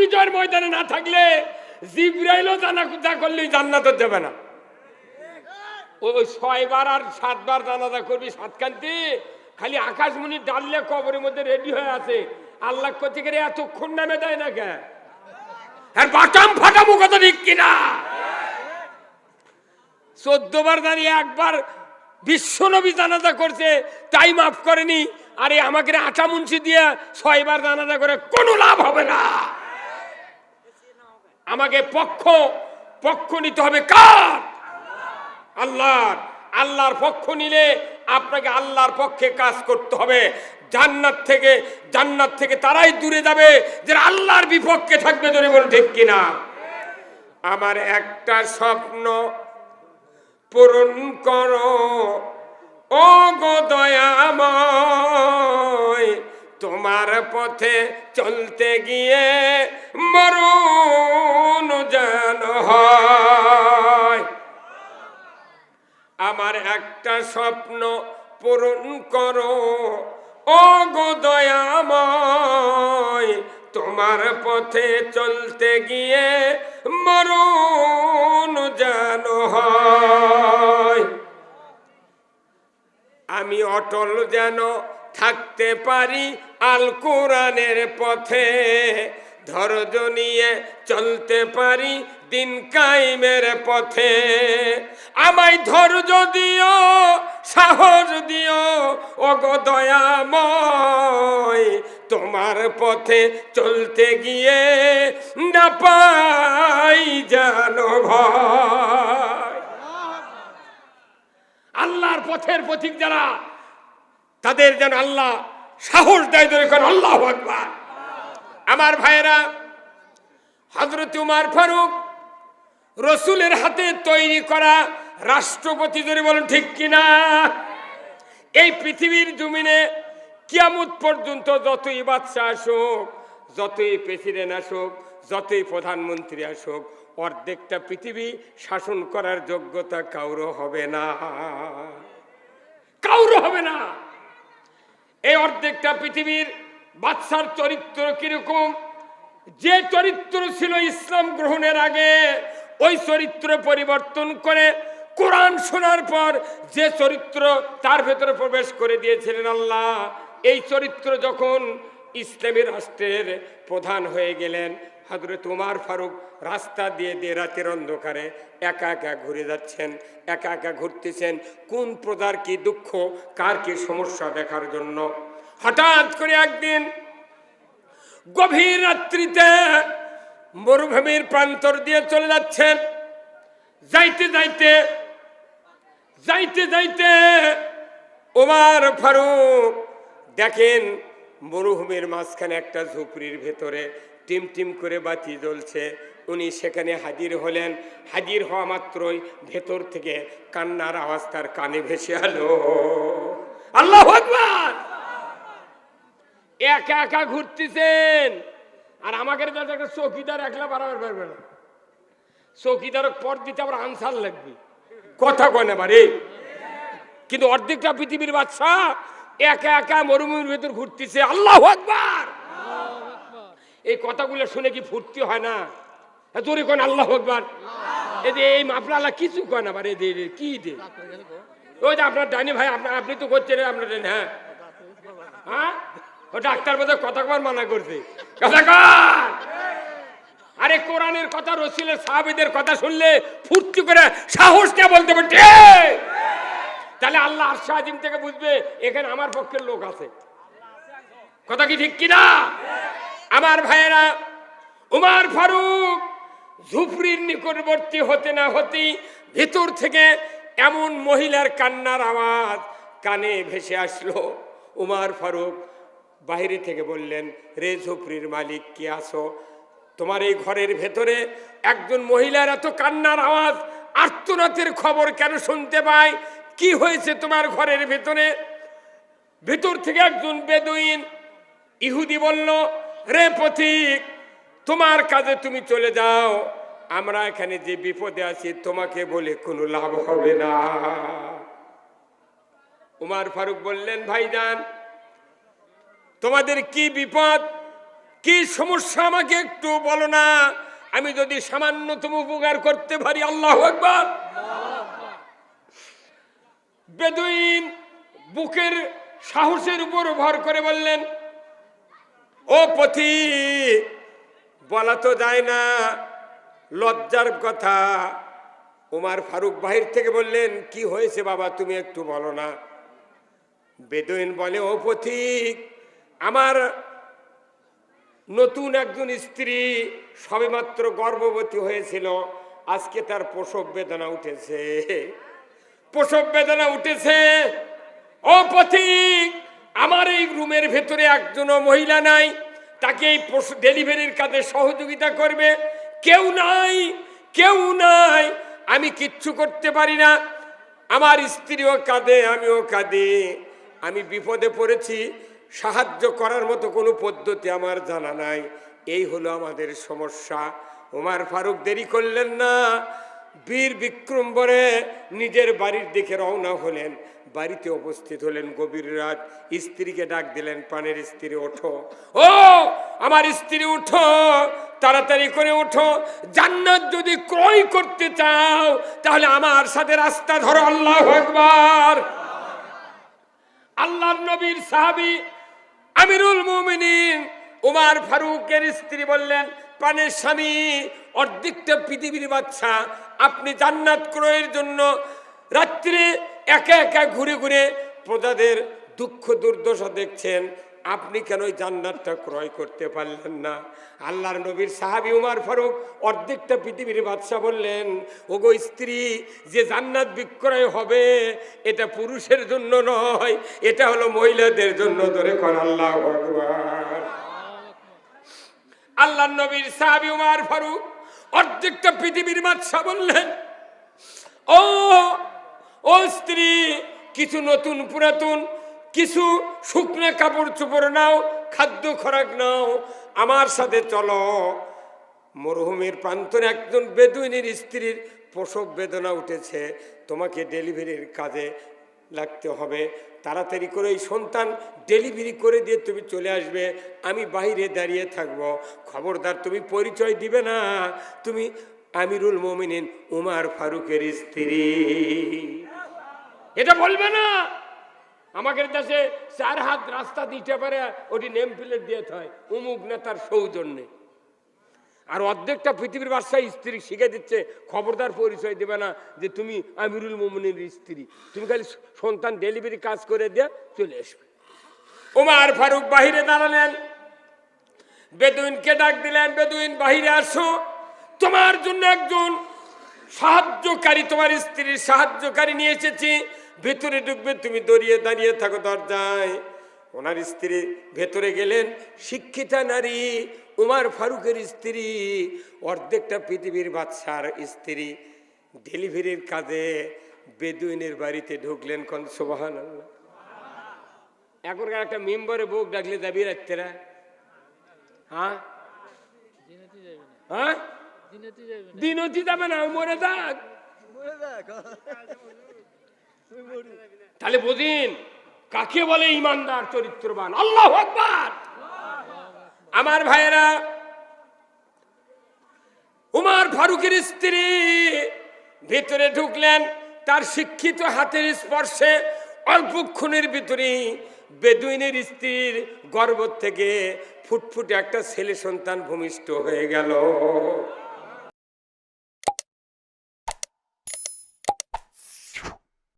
বিজয়ের ময়দানে না থাকলে জিবরাইলও জানাজা করলেই জান্নাতে যাবে না। ওই 6 বার আর 7 বার জানাজা করবি সাতকান্তি, খালি আকাশমণি ডাললে কবরের মধ্যে রেডি হয়ে আছে। আল্লাহ কোথা থেকে এতক্ষণ নামে দেয় না কে? আর বাটাম ফাটামু কথা ঠিক কিনা? 14 বার দাঁড়িয়ে একবার বিশ্বনবী জানাজা করছে তাই মাফ করেনি, আরে আমাকে 8 মুন্সি দিয়ে 6 বার জানাজা করে কোনো লাভ হবে না। আমাকে পক্ষ নিতে হবে কার? আল্লাহর। আল্লাহর পক্ষ নিলে আপনাকে আল্লাহর পক্ষে কাজ করতে হবে। জান্নাত থেকে তারাই দূরে যাবে যারা আল্লাহর বিপক্ষে থাকবে। ধরে বলুন ঠিক কিনা? আমার একটা স্বপ্ন পূরণ করো ও গো দয়াময়, তোমার পথে চলতে গিয়ে মরণ যেন হয়। আমার একটা স্বপ্ন পূরণ করো ও গো দয়াময়, তোমার পথে চলতে গিয়ে মরণ যেন হয়। আমি অটল যেন থাকতে পারি আল কোরআনের পথে, ধৈর্য নিয়ে চলতে পারি দিন কায়েমের পথে। আমায় ধৈর্য দিও, সাহস দিও ও গো দয়াময়, তোমার পথে চলতে গিয়ে না পাই যেন ভয়। আল্লাহর পথের পথিক যারা, তাদের যেন আল্লাহ সাহস দেয়। ধরে কোন আল্লাহু আকবার। আমার ভাইয়েরা, হযরত উমর ফারুক রাসূলের হাতে তৈরি করা রাষ্ট্রপতি। ধরে বলেন ঠিক কিনা? এই পৃথিবীর জমিনে কিয়ামত পর্যন্ত যতই বাদশা আসুক, যতই প্রেসিডেন্ট আসুক, যতই প্রধানমন্ত্রী আসুক, অর্ধেকটা পৃথিবী শাসন করার যোগ্যতা কারো হবে না, কারো হবে না। এই অর্ধেকটা পৃথিবীর বাদশার চরিত্র কিরকম? যে চরিত্র ছিল ইসলাম গ্রহণের আগে, ওই চরিত্র পরিবর্তন করে কোরআন শোনার পর যে চরিত্র তার ভেতরে প্রবেশ করে দিয়েছিলেন আল্লাহ, এই চরিত্র যখন ইসলামী রাষ্ট্রের প্রধান হয়ে গেলেন, হযরত উমর ফারুক রাস্তা দিয়ে রাতের অন্ধকারে একা একা ঘুরে যাচ্ছেন, একা একা ঘুরতেছেন কোন প্রজার কি দুঃখ, কার কি সমস্যা দেখার জন্য। হঠাৎ করে একদিন গভীর রাত্রিতে মরুভূমির প্রান্তর দিয়ে চলে যাচ্ছেন। যাইতে যাইতে যাইতে যাইতে উমর ফারুক দেখেন মরুভূমির মাঝখানে একটা ঝুপড়ির ভেতরে টিম টিম করে বাতি জ্বলছে। উনি সেখানে হাজির হলেন। হাজির হওয়া মাত্রই ভেতর থেকে কান্নার আওয়াজ তার কানে ভেসে এলো। আল্লাহু আকবার। একা একা ঘুরতেছেন, আর আমাকে একটা চৌকিদার একলা বাড়াবার পারবে না। চৌকিদার পর দিতে আবার আনসার লাগবে, কথা কয় না বারে। কিন্তু অর্ধেকটা পৃথিবীর বাদশা একা একা মরুভূমির ভেতর ঘুরতেছে। আল্লাহু আকবার। এই কথাগুলো শুনে কি ফুর্তি হয় না? জোরে কোন আল্লাহু আকবার। এই যে এই মাপলা আল্লাহ কিছু কয় না বারে, কি দে ওই যে আপনার ডাইনি ভাই, আপনি তো করছেন আপনার ডাইনি। হ্যাঁ হ্যাঁ, ও ডাক্তার বোধহয় কথা কবার মানা করছে, কথা কর। আরে কোরআনের কথা, রাসূলের সাহাবীদের কথা শুনলে ফুর্তি করে সাহস কে বলতে পারছে? তাহলে আল্লাহ আরশ আজিম থেকে বুঝবে এখানে আমার পক্ষের লোক আছে। কথা কি ঠিক কিনা? আমার ভাইয়েরা, উমর ফারুক ঝুপড়ির নিকটবর্তী হতে না হতেই ভিতর থেকে এমন মহিলার কান্নার আওয়াজ কানে ভেসে আসলো। উমর ফারুক বাইরে থেকে বললেন, রে ঝুপড়ির মালিক, কি আছো? তোমার এই ঘরের ভেতরে একজন মহিলার এত কান্নার আওয়াজ, আর্তনাদের খবর কেন শুনতে পাই? কি হয়েছে তোমার ঘরের ভেতরে? ভেতর থেকে একজন বেদুইন ইহুদি বলল, রে পথিক, তোমার কাজে তুমি চলে যাও, আমরা এখানে যে বিপদে আছি তোমাকে বলে কোনো লাভ হবে না। উমর ফারুক বললেন, ভাইজান তোমাদের কি বিপদ? কি সমস্যা আমাকে একটু বলো না, আমি যদি সামান্যতম উপকার করতে পারি। আল্লাহু আকবার। বেদুইন বুকের সাহসের উপর ভর করে বললেন, ও পথিক, বলা তো যায় না, লজ্জার কথা। ওমর ফারুক বাহির থেকে বললেন, কি হয়েছে বাবা, তুমি একটু বলো না। বেদুইন বলে, ও পথিক, আমার নতুন একজন স্ত্রী সবেমাত্র গর্ভবতী হয়েছিল, আজকে তার প্রসব বেদনা উঠেছে, প্রসব বেদনা উঠেছে। ও পথিক, আমার এই রুমের ভেতরে একজনও মহিলা নাই, তাকে এই ডেলিভারির কাজে সহযোগিতা করবে কেউ নাই, কেউ নাই, আমি কিচ্ছু করতে পারি না। আমার স্ত্রীও কাঁদে, আমিও কাঁদি, আমি বিপদে পড়েছি, সাহায্য করার মতো কোনো পদ্ধতি আমার জানা নাই, এই হলো আমাদের সমস্যা। ওমর ফারুক দেরি করলেন না, বীর বিক্রম বরে নিজের বাড়ির দিকে রওনা হলেন। বাড়িতে উপস্থিত হলেন গভীর রাত। স্ত্রীকে ডাক দিলেন, প্রাণের স্ত্রী ওঠো, ও আমার স্ত্রী উঠো, তাড়াতাড়ি করে ওঠো, জান্নাত যদি ক্রয় করতে চাও তাহলে আমার সাথে রাস্তা ধরো। আল্লাহু আকবার। আল্লাহর নবীর সাহাবী আমিরুল মুমিনিন ওমর ফারুকের স্ত্রী বললেন, প্রাণের স্বামী, অর্ধেকটা পৃথিবীর বাদশা, আপনি জান্নাত ক্রয়ের জন্য রাত্রে একা একা ঘুরে ঘুরে প্রজাদের দুঃখ দুর্দশা দেখছেন, আপনি কেন ওই জান্নাতটা ক্রয় করতে পারলেন না? আল্লাহর নবীর সাহাবী ওমর ফারুক অর্ধেকটা পৃথিবীর বাদশা বললেন, ওগো স্ত্রী, যে জান্নাত বিক্রয় হবে এটা পুরুষের জন্য নয়, এটা হলো মহিলাদের জন্য। ধরে কোন আল্লাহু আকবার। আল্লাহর নবীর সাহাবী ওমর ফারুক অর্ধেকটা পৃথিবীর বাদশা বললেন, ও স্ত্রী, কিছু নতুন পুরাতন কিছু শুকনো কাপড় চোপড় নাও, খাদ্য খোরাক নাও, আমার সাথে চলো। মরুভূমির প্রান্তরে একজন বেদুইনের স্ত্রীর প্রসব বেদনা উঠেছে, তোমাকে ডেলিভারির কাজে লাগতে হবে, তাড়াতাড়ি করে এই সন্তান ডেলিভারি করে দিয়ে তুমি চলে আসবে, আমি বাইরে দাঁড়িয়ে থাকব। খবরদার তুমি পরিচয় দিবে না, তুমি আমিরুল মুমিনিন ওমর ফারুকের স্ত্রী, এটা বলবে না। আমাদের দেশে 4 হাত রাস্তা দিতে পারে, ওটি নেম প্লেট দিয়ে হয় অমুক নেতার সৌজন্যে। আর অর্ধেকটা পৃথিবীর বাদশা স্ত্রী শিখে দিচ্ছে, খবরদার পরিচয় দেবে না যে তুমি আমিরুল মুমিনের স্ত্রী, তুমি খালি সন্তান ডেলিভারি কাজ করে দিয়ে চলে আসবে। ওমর ফারুক বাহিরে দাঁড়ালেন, বেদুইনকে ডাক দিলেন, বেদুইন বাহিরে আসো, তোমার জন্য একজন সাহায্যকারী, তোমার স্ত্রীর সাহায্যকারী নিয়ে এসেছি, ভেতরে ঢুকবে, তুমি দাঁড়িয়ে থাকো দরজায়। ওনার স্ত্রী ভেতরে গেলেন, শিক্ষিতা নারী, ওমর ফারুকের স্ত্রী, অর্ধেকটা পৃথিবীর বাদশার স্ত্রী, ডেলিভারির কাজে বেদুইনের বাড়িতে ঢুকলেন। কোন সুবহানাল্লাহ। এখনকার একটা মেম্বারে বুক ডাকলে যাবি রাত্রেরা? হ্যাঁ হ্যাঁ, দিনতি যাবে না, মরে থাক। তাহলে বুঝিন কাকে বলে ইমানদার চরিত্রবান। আল্লাহু আকবার। আমার ভাইয়েরা, ওমর ফারুকের স্ত্রী ভিতরে ঢুকলেন, তার শিক্ষিত হাতের স্পর্শে অল্পক্ষণের ভিতরে বেদুইনের স্ত্রীর গর্ভ থেকে ফুটফুটে একটা ছেলে সন্তান ভূমিষ্ঠ হয়ে গেল।